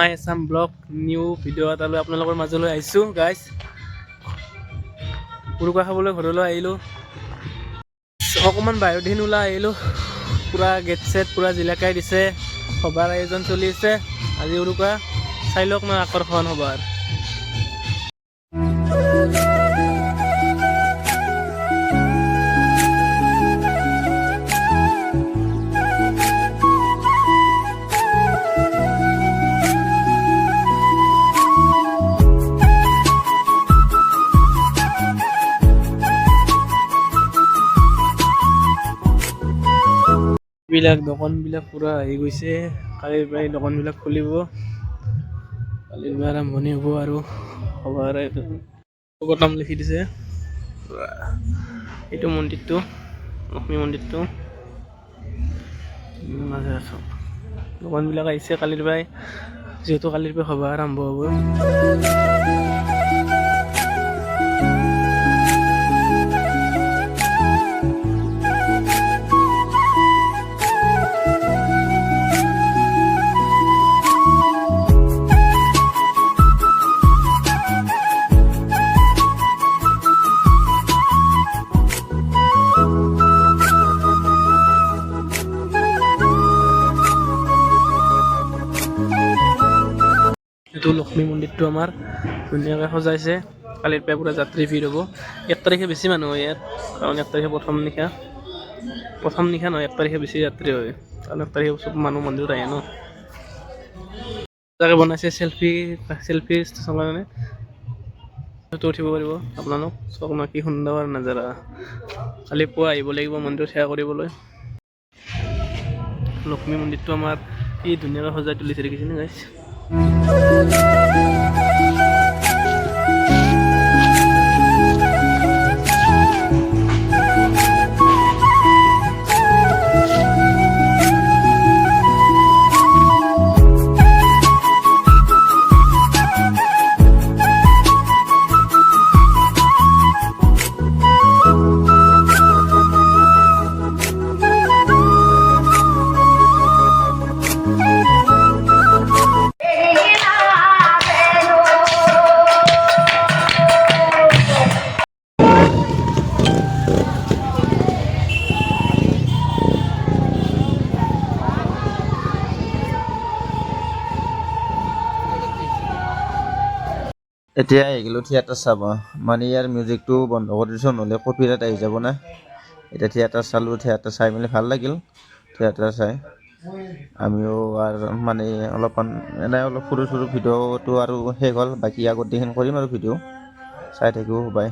মাই Assam blog new video' এটালৈ আপোনালোকৰ মাজলৈ আহিছোঁ গাইজ। উৰুকা খাবলৈ ঘৰলৈ আহিলোঁ, অকণমান বাহিৰত দিন ওলাই আহিলোঁ। পূৰা গেট ছেট পূৰা জিলাকাই দিছে, সভাৰ আয়োজন চলি আছে। আজি উৰুকা চাই লওক মই আকৰ্ষণ সভাৰ। দোকানবিলাক পূৰা আহি গৈছে, কালিৰ পৰাই দোকানবিলাক খুলিব, কালিৰ পৰা আৰম্ভণি হ'ব আৰু সভাৰ নাম লিখি দিছে। এইটো মন্দিৰটো লক্ষ্মী মন্দিৰটো মাজে আছোঁ। দোকানবিলাক আহিছে কালিৰ পৰাই, যিহেতু কালিৰ পৰা সভা আৰম্ভ হ'ব। এইটো লক্ষ্মী মন্দিৰটো আমাৰ ধুনীয়াকৈ সজাইছে। কালিৰ পৰা পূৰা যাত্ৰী ভিৰ হ'ব। 1 তাৰিখে বেছি মানুহ হয় ইয়াত, কাৰণ 1 তাৰিখে প্ৰথম নিশা নহয়, 1 তাৰিখে বেছি যাত্ৰী হয়, কাৰণ 1 তাৰিখে চব মানুহ মন্দিৰত আহে ন। তাকে বনাইছে চেল্ফি কাৰণে, ফটো উঠিব পাৰিব আপোনালোক। চাওক না কি সুন্দৰ নাজাৰা। কালি পুৱা আহিব লাগিব মন্দিৰত সেৱা কৰিবলৈ। লক্ষ্মী মন্দিৰটো আমাৰ কি ধুনীয়াকৈ সজাই তুলিছে দেখিছেনে গাইছ। এতিয়া আহি গ'লো থিয়েটাৰ চাব, মানে ইয়াৰ মিউজিকটো বন্ধ কৰি দিছোঁ, নহ'লে কপিৰাইট আহি যাব না। এতিয়া থিয়েটাৰ চালোঁ, থিয়েটাৰ চাই মেলি ভাল লাগিল। থিয়েটাৰ চাই আমিও আৰু মানে অলপমান সৰু ভিডিঅ'টো আৰু শেষ হ'ল, বাকী আগত দিন কৰিম আৰু ভিডিঅ' চাই থাকিব পাই।